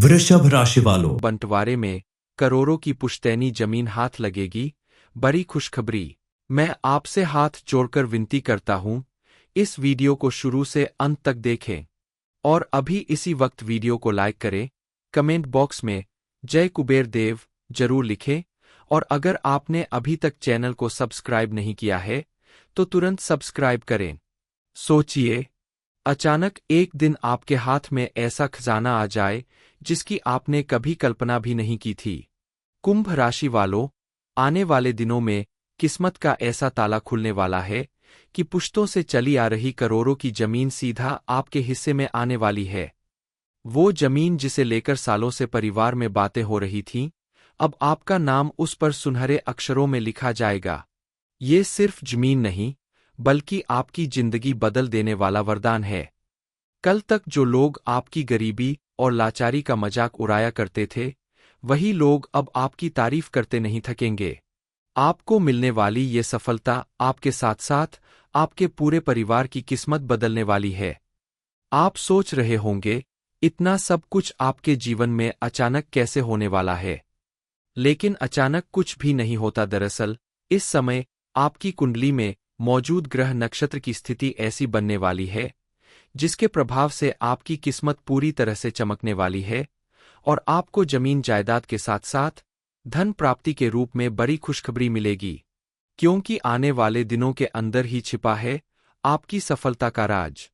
वृषभ राशि वालों, बंटवारे में करोड़ों की पुश्तैनी जमीन हाथ लगेगी। बड़ी खुशखबरी। मैं आपसे हाथ जोड़कर विनती करता हूं, इस वीडियो को शुरू से अंत तक देखें और अभी इसी वक्त वीडियो को लाइक करें। कमेंट बॉक्स में जय कुबेर देव जरूर लिखें और अगर आपने अभी तक चैनल को सब्सक्राइब नहीं किया है तो तुरंत सब्सक्राइब करें। सोचिए, अचानक एक दिन आपके हाथ में ऐसा खजाना आ जाए जिसकी आपने कभी कल्पना भी नहीं की थी। कुंभ राशि वालों, आने वाले दिनों में किस्मत का ऐसा ताला खुलने वाला है कि पुश्तों से चली आ रही करोड़ों की जमीन सीधा आपके हिस्से में आने वाली है। वो जमीन जिसे लेकर सालों से परिवार में बातें हो रही थीं, अब आपका नाम उस पर सुनहरे अक्षरों में लिखा जाएगा। ये सिर्फ जमीन नहीं, बल्कि आपकी जिंदगी बदल देने वाला वरदान है। कल तक जो लोग आपकी गरीबी और लाचारी का मजाक उड़ाया करते थे, वही लोग अब आपकी तारीफ करते नहीं थकेंगे। आपको मिलने वाली ये सफलता आपके साथ साथ आपके पूरे परिवार की किस्मत बदलने वाली है। आप सोच रहे होंगे, इतना सब कुछ आपके जीवन में अचानक कैसे होने वाला है? लेकिन अचानक कुछ भी नहीं होता। दरअसल इस समय आपकी कुंडली में मौजूद ग्रह नक्षत्र की स्थिति ऐसी बनने वाली है जिसके प्रभाव से आपकी किस्मत पूरी तरह से चमकने वाली है और आपको जमीन जायदाद के साथ साथ धन प्राप्ति के रूप में बड़ी खुशखबरी मिलेगी, क्योंकि आने वाले दिनों के अंदर ही छिपा है आपकी सफलता का राज।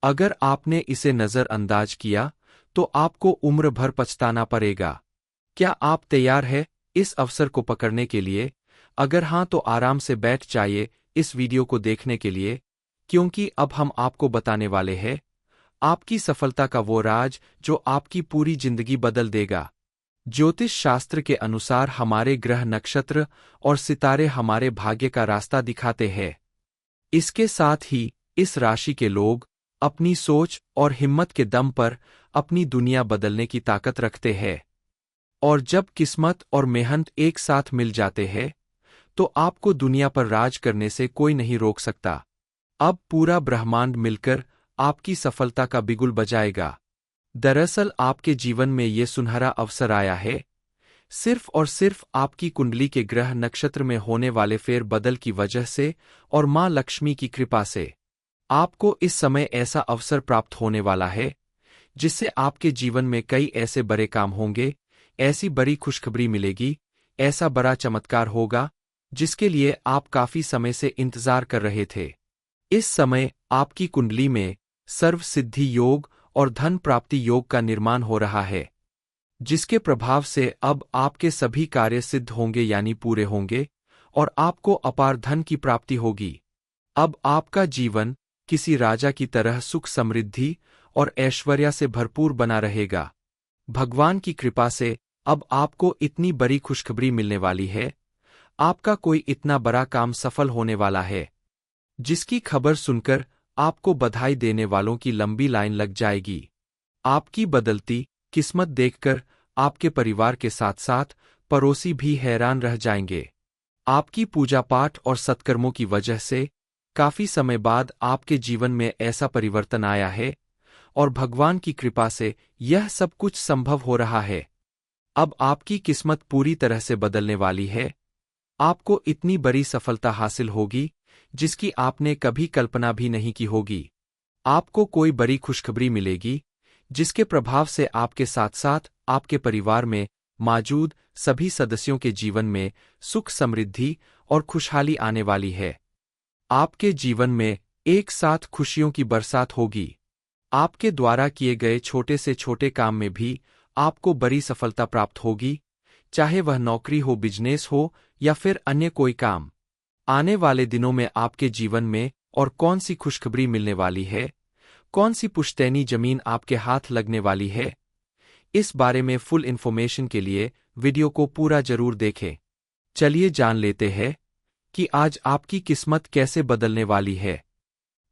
अगर आपने इसे नजरअंदाज किया तो आपको उम्र भर पछताना पड़ेगा। क्या आप तैयार हैं इस अवसर को पकड़ने के लिए? अगर हां तो आराम से बैठ जाइए इस वीडियो को देखने के लिए, क्योंकि अब हम आपको बताने वाले हैं आपकी सफलता का वो राज जो आपकी पूरी जिंदगी बदल देगा। ज्योतिष शास्त्र के अनुसार हमारे ग्रह नक्षत्र और सितारे हमारे भाग्य का रास्ता दिखाते हैं। इसके साथ ही इस राशि के लोग अपनी सोच और हिम्मत के दम पर अपनी दुनिया बदलने की ताकत रखते हैं। और जब किस्मत और मेहनत एक साथ मिल जाते हैं तो आपको दुनिया पर राज करने से कोई नहीं रोक सकता। अब पूरा ब्रह्मांड मिलकर आपकी सफलता का बिगुल बजाएगा। दरअसल आपके जीवन में ये सुनहरा अवसर आया है सिर्फ और सिर्फ आपकी कुंडली के ग्रह नक्षत्र में होने वाले फेर बदल की वजह से और मां लक्ष्मी की कृपा से। आपको इस समय ऐसा अवसर प्राप्त होने वाला है जिससे आपके जीवन में कई ऐसे बड़े काम होंगे, ऐसी बड़ी खुशखबरी मिलेगी, ऐसा बड़ा चमत्कार होगा जिसके लिए आप काफी समय से इंतजार कर रहे थे। इस समय आपकी कुंडली में सर्व सिद्धि योग और धन प्राप्ति योग का निर्माण हो रहा है, जिसके प्रभाव से अब आपके सभी कार्य सिद्ध होंगे यानी पूरे होंगे और आपको अपार धन की प्राप्ति होगी। अब आपका जीवन किसी राजा की तरह सुख समृद्धि और ऐश्वर्य से भरपूर बना रहेगा। भगवान की कृपा से अब आपको इतनी बड़ी खुशखबरी मिलने वाली है, आपका कोई इतना बड़ा काम सफल होने वाला है जिसकी खबर सुनकर आपको बधाई देने वालों की लंबी लाइन लग जाएगी। आपकी बदलती किस्मत देखकर आपके परिवार के साथ साथ पड़ोसी भी हैरान रह जाएंगे। आपकी पूजा पाठ और सत्कर्मों की वजह से काफी समय बाद आपके जीवन में ऐसा परिवर्तन आया है और भगवान की कृपा से यह सब कुछ संभव हो रहा है। अब आपकी किस्मत पूरी तरह से बदलने वाली है। आपको इतनी बड़ी सफलता हासिल होगी जिसकी आपने कभी कल्पना भी नहीं की होगी। आपको कोई बड़ी खुशखबरी मिलेगी जिसके प्रभाव से आपके साथ साथ आपके परिवार में मौजूद सभी सदस्यों के जीवन में सुख समृद्धि और खुशहाली आने वाली है। आपके जीवन में एक साथ खुशियों की बरसात होगी। आपके द्वारा किए गए छोटे से छोटे काम में भी आपको बड़ी सफलता प्राप्त होगी, चाहे वह नौकरी हो, बिजनेस हो या फिर अन्य कोई काम। आने वाले दिनों में आपके जीवन में और कौन सी खुशखबरी मिलने वाली है, कौन सी पुश्तैनी जमीन आपके हाथ लगने वाली है, इस बारे में फुल इन्फॉर्मेशन के लिए वीडियो को पूरा जरूर देखें। चलिए जान लेते हैं कि आज आपकी किस्मत कैसे बदलने वाली है।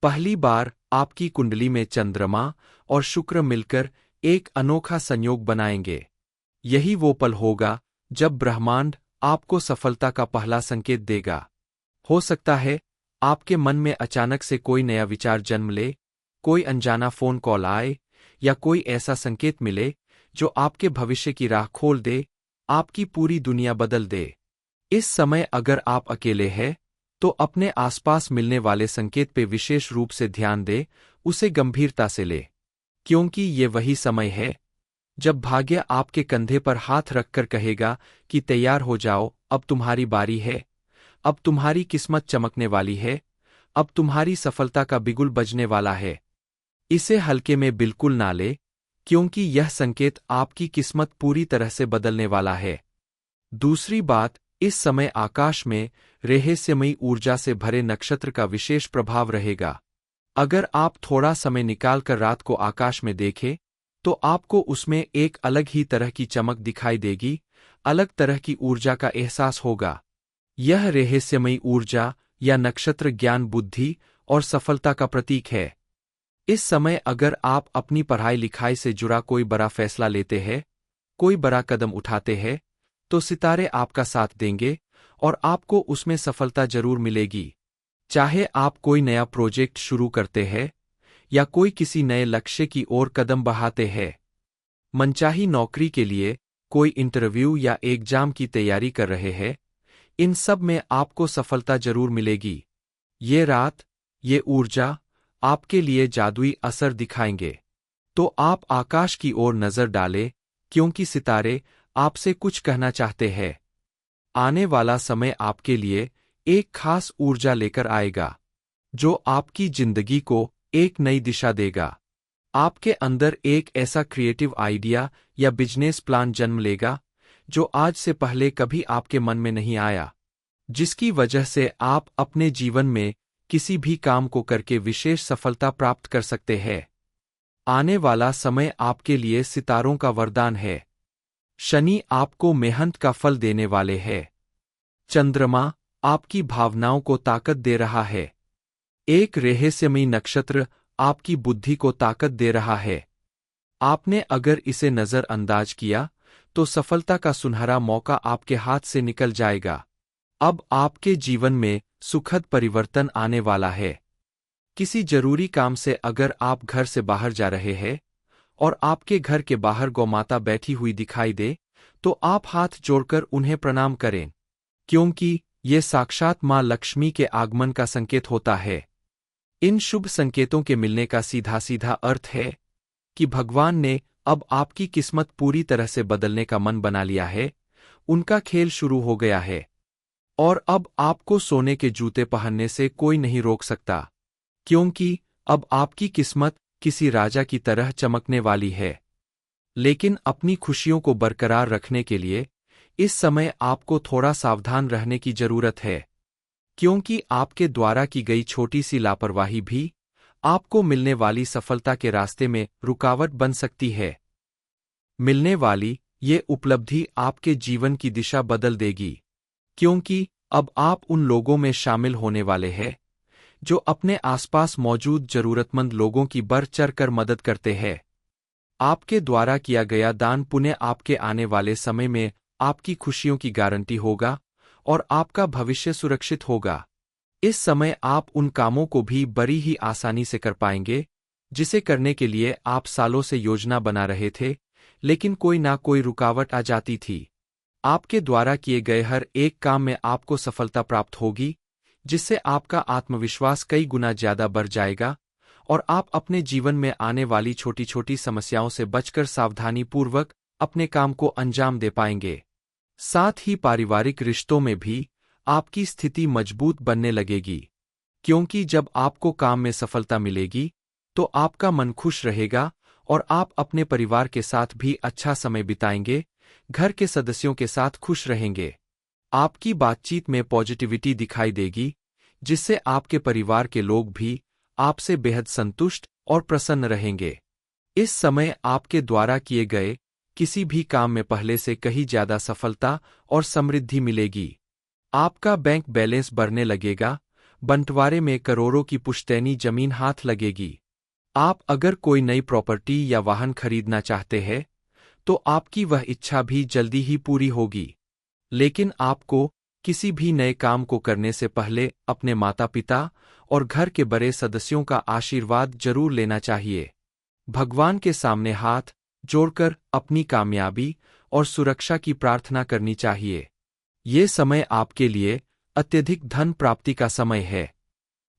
पहली बार आपकी कुंडली में चंद्रमा और शुक्र मिलकर एक अनोखा संयोग बनाएंगे। यही वो पल होगा जब ब्रह्मांड आपको सफलता का पहला संकेत देगा। हो सकता है आपके मन में अचानक से कोई नया विचार जन्म ले, कोई अनजाना फोन कॉल आए या कोई ऐसा संकेत मिले जो आपके भविष्य की राह खोल दे, आपकी पूरी दुनिया बदल दे। इस समय अगर आप अकेले हैं, तो अपने आसपास मिलने वाले संकेत पे विशेष रूप से ध्यान दे, उसे गंभीरता से ले। क्योंकि ये वही समय है जब भाग्य आपके कंधे पर हाथ रखकर कहेगा कि तैयार हो जाओ, अब तुम्हारी बारी है, अब तुम्हारी किस्मत चमकने वाली है, अब तुम्हारी सफलता का बिगुल बजने वाला है। इसे हल्के में बिल्कुल ना ले, क्योंकि यह संकेत आपकी किस्मत पूरी तरह से बदलने वाला है। दूसरी बात, इस समय आकाश में रहस्यमयी ऊर्जा से भरे नक्षत्र का विशेष प्रभाव रहेगा। अगर आप थोड़ा समय निकालकर रात को आकाश में देखें, तो आपको उसमें एक अलग ही तरह की चमक दिखाई देगी, अलग तरह की ऊर्जा का एहसास होगा। यह रहस्यमयी ऊर्जा या नक्षत्र ज्ञान, बुद्धि और सफलता का प्रतीक है। इस समय अगर आप अपनी पढ़ाई लिखाई से जुड़ा कोई बड़ा फैसला लेते हैं, कोई बड़ा कदम उठाते हैं, तो सितारे आपका साथ देंगे और आपको उसमें सफलता जरूर मिलेगी। चाहे आप कोई नया प्रोजेक्ट शुरू करते हैं या कोई किसी नए लक्ष्य की ओर कदम बढ़ाते हैं, मनचाही नौकरी के लिए कोई इंटरव्यू या एग्जाम की तैयारी कर रहे हैं, इन सब में आपको सफलता जरूर मिलेगी। ये रात, ये ऊर्जा आपके लिए जादुई असर दिखाएंगे। तो आप आकाश की ओर नजर डालें, क्योंकि सितारे आपसे कुछ कहना चाहते हैं। आने वाला समय आपके लिए एक खास ऊर्जा लेकर आएगा, जो आपकी जिंदगी को एक नई दिशा देगा। आपके अंदर एक ऐसा क्रिएटिव आइडिया या बिजनेस प्लान जन्म लेगा, जो आज से पहले कभी आपके मन में नहीं आया, जिसकी वजह से आप अपने जीवन में किसी भी काम को करके विशेष सफलता प्राप्त कर सकते हैं। आने वाला समय आपके लिए सितारों का वरदान है। शनि आपको मेहनत का फल देने वाले हैं। चंद्रमा आपकी भावनाओं को ताकत दे रहा है। एक रहस्यमयी नक्षत्र आपकी बुद्धि को ताकत दे रहा है। आपने अगर इसे नजरअंदाज किया, तो सफलता का सुनहरा मौका आपके हाथ से निकल जाएगा। अब आपके जीवन में सुखद परिवर्तन आने वाला है। किसी जरूरी काम से अगर आप घर से बाहर जा रहे हैं और आपके घर के बाहर गौमाता बैठी हुई दिखाई दे, तो आप हाथ जोड़कर उन्हें प्रणाम करें, क्योंकि ये साक्षात मां लक्ष्मी के आगमन का संकेत होता है। इन शुभ संकेतों के मिलने का सीधा सीधा अर्थ है कि भगवान ने अब आपकी किस्मत पूरी तरह से बदलने का मन बना लिया है, उनका खेल शुरू हो गया है। और अब आपको सोने के जूते पहनने से कोई नहीं रोक सकता, क्योंकि अब आपकी किस्मत किसी राजा की तरह चमकने वाली है। लेकिन अपनी खुशियों को बरकरार रखने के लिए इस समय आपको थोड़ा सावधान रहने की जरूरत है, क्योंकि आपके द्वारा की गई छोटी सी लापरवाही भी आपको मिलने वाली सफलता के रास्ते में रुकावट बन सकती है। मिलने वाली ये उपलब्धि आपके जीवन की दिशा बदल देगी, क्योंकि अब आप उन लोगों में शामिल होने वाले हैं जो अपने आसपास मौजूद जरूरतमंद लोगों की बढ़-चढ़ कर मदद करते हैं। आपके द्वारा किया गया दान पुण्य आपके आने वाले समय में आपकी खुशियों की गारंटी होगा और आपका भविष्य सुरक्षित होगा। इस समय आप उन कामों को भी बड़ी ही आसानी से कर पाएंगे, जिसे करने के लिए आप सालों से योजना बना रहे थे, लेकिन कोई ना कोई रुकावट आ जाती थी। आपके द्वारा किए गए हर एक काम में आपको सफलता प्राप्त होगी, जिससे आपका आत्मविश्वास कई गुना ज्यादा बढ़ जाएगा और आप अपने जीवन में आने वाली छोटी छोटी समस्याओं से बचकर सावधानीपूर्वक अपने काम को अंजाम दे पाएंगे। साथ ही पारिवारिक रिश्तों में भी आपकी स्थिति मजबूत बनने लगेगी, क्योंकि जब आपको काम में सफलता मिलेगी, तो आपका मन खुश रहेगा और आप अपने परिवार के साथ भी अच्छा समय बिताएंगे, घर के सदस्यों के साथ खुश रहेंगे। आपकी बातचीत में पॉजिटिविटी दिखाई देगी, जिससे आपके परिवार के लोग भी आपसे बेहद संतुष्ट और प्रसन्न रहेंगे। इस समय आपके द्वारा किए गए किसी भी काम में पहले से कहीं ज्यादा सफलता और समृद्धि मिलेगी। आपका बैंक बैलेंस बढ़ने लगेगा, बंटवारे में करोड़ों की पुश्तैनी जमीन हाथ लगेगी। आप अगर कोई नई प्रॉपर्टी या वाहन खरीदना चाहते हैं, तो आपकी वह इच्छा भी जल्दी ही पूरी होगी। लेकिन आपको किसी भी नए काम को करने से पहले अपने माता पिता और घर के बड़े सदस्यों का आशीर्वाद जरूर लेना चाहिए। भगवान के सामने हाथ जोड़कर अपनी कामयाबी और सुरक्षा की प्रार्थना करनी चाहिए। ये समय आपके लिए अत्यधिक धन प्राप्ति का समय है।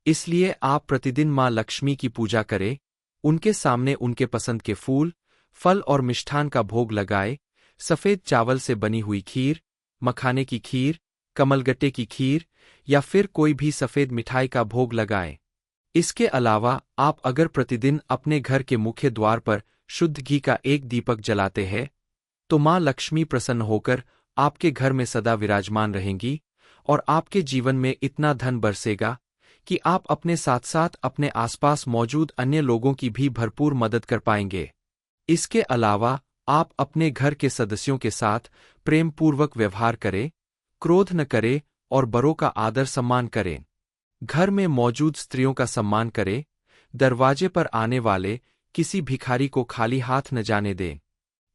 इसलिए आप प्रतिदिन माँ लक्ष्मी की पूजा करें, उनके सामने उनके पसंद के फूल, फल और मिष्ठान का भोग लगाए, सफ़ेद चावल से बनी हुई खीर, मखाने की खीर, कमलगट्टे की खीर या फिर कोई भी सफ़ेद मिठाई का भोग लगाएं। इसके अलावा आप अगर प्रतिदिन अपने घर के मुख्य द्वार पर शुद्ध घी का एक दीपक जलाते हैं, तो माँ लक्ष्मी प्रसन्न होकर आपके घर में सदा विराजमान रहेंगी और आपके जीवन में इतना धन बरसेगा कि आप अपने साथ साथ अपने आसपास मौजूद अन्य लोगों की भी भरपूर मदद कर पाएंगे। इसके अलावा आप अपने घर के सदस्यों के साथ प्रेमपूर्वक व्यवहार करें, क्रोध न करें और बड़ों का आदर सम्मान करें। घर में मौजूद स्त्रियों का सम्मान करें, दरवाजे पर आने वाले किसी भिखारी को खाली हाथ न जाने दें।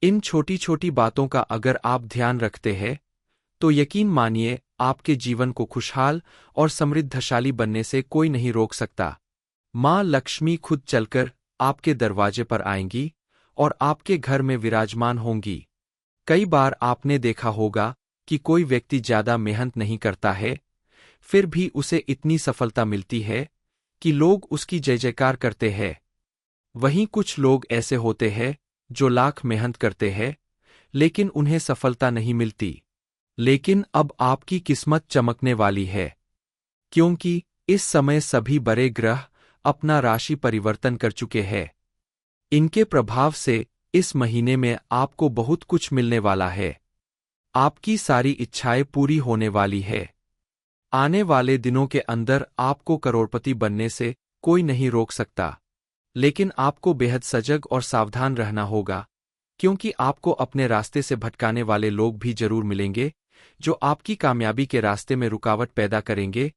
इन छोटी छोटी बातों का अगर आप ध्यान रखते हैं, तो यकीन मानिए आपके जीवन को खुशहाल और समृद्धशाली बनने से कोई नहीं रोक सकता। माँ लक्ष्मी खुद चलकर आपके दरवाजे पर आएंगी और आपके घर में विराजमान होंगी। कई बार आपने देखा होगा कि कोई व्यक्ति ज्यादा मेहनत नहीं करता है, फिर भी उसे इतनी सफलता मिलती है कि लोग उसकी जय जयकार करते हैं। वहीं कुछ लोग ऐसे होते हैं जो लाख मेहनत करते हैं, लेकिन उन्हें सफलता नहीं मिलती। लेकिन अब आपकी किस्मत चमकने वाली है, क्योंकि इस समय सभी बड़े ग्रह अपना राशि परिवर्तन कर चुके हैं। इनके प्रभाव से इस महीने में आपको बहुत कुछ मिलने वाला है। आपकी सारी इच्छाएं पूरी होने वाली है। आने वाले दिनों के अंदर आपको करोड़पति बनने से कोई नहीं रोक सकता, लेकिन आपको बेहद सजग और सावधान रहना होगा, क्योंकि आपको अपने रास्ते से भटकाने वाले लोग भी जरूर मिलेंगे जो आपकी कामयाबी के रास्ते में रुकावट पैदा करेंगे।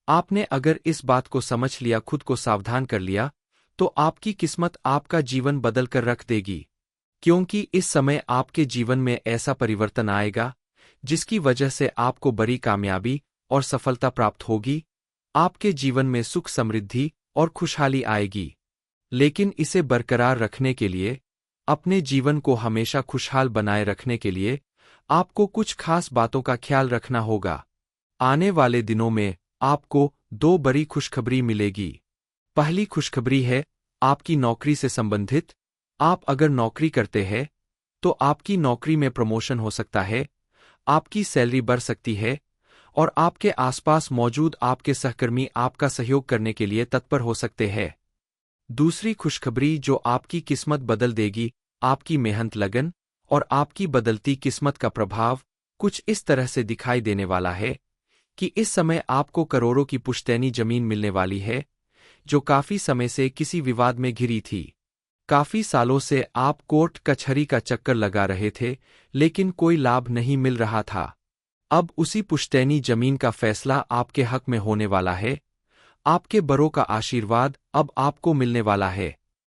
आपने अगर इस बात को समझ लिया, खुद को सावधान कर लिया, तो आपकी किस्मत आपका जीवन बदल कर रख देगी, क्योंकि इस समय आपके जीवन में ऐसा परिवर्तन आएगा जिसकी वजह से आपको बड़ी कामयाबी और सफलता प्राप्त होगी। आपके जीवन में सुख, समृद्धि और खुशहाली आएगी। लेकिन इसे बरकरार रखने के लिए, अपने जीवन को हमेशा खुशहाल बनाए रखने के लिए आपको कुछ खास बातों का ख्याल रखना होगा। आने वाले दिनों में आपको दो बड़ी खुशखबरी मिलेगी। पहली खुशखबरी है आपकी नौकरी से संबंधित। आप अगर नौकरी करते हैं तो आपकी नौकरी में प्रमोशन हो सकता है, आपकी सैलरी बढ़ सकती है और आपके आसपास मौजूद आपके सहकर्मी आपका सहयोग करने के लिए तत्पर हो सकते हैं। दूसरी खुशखबरी जो आपकी किस्मत बदल देगी, आपकी मेहनत, लगन और आपकी बदलती किस्मत का प्रभाव कुछ इस तरह से दिखाई देने वाला है कि इस समय आपको करोड़ों की पुश्तैनी जमीन मिलने वाली है, जो काफी समय से किसी विवाद में घिरी थी। काफी सालों से आप कोर्ट कचहरी का चक्कर लगा रहे थे, लेकिन कोई लाभ नहीं मिल रहा था। अब उसी पुश्तैनी जमीन का फैसला आपके हक में होने वाला है। आपके बड़ों का आशीर्वाद अब आपको मिलने वाला है।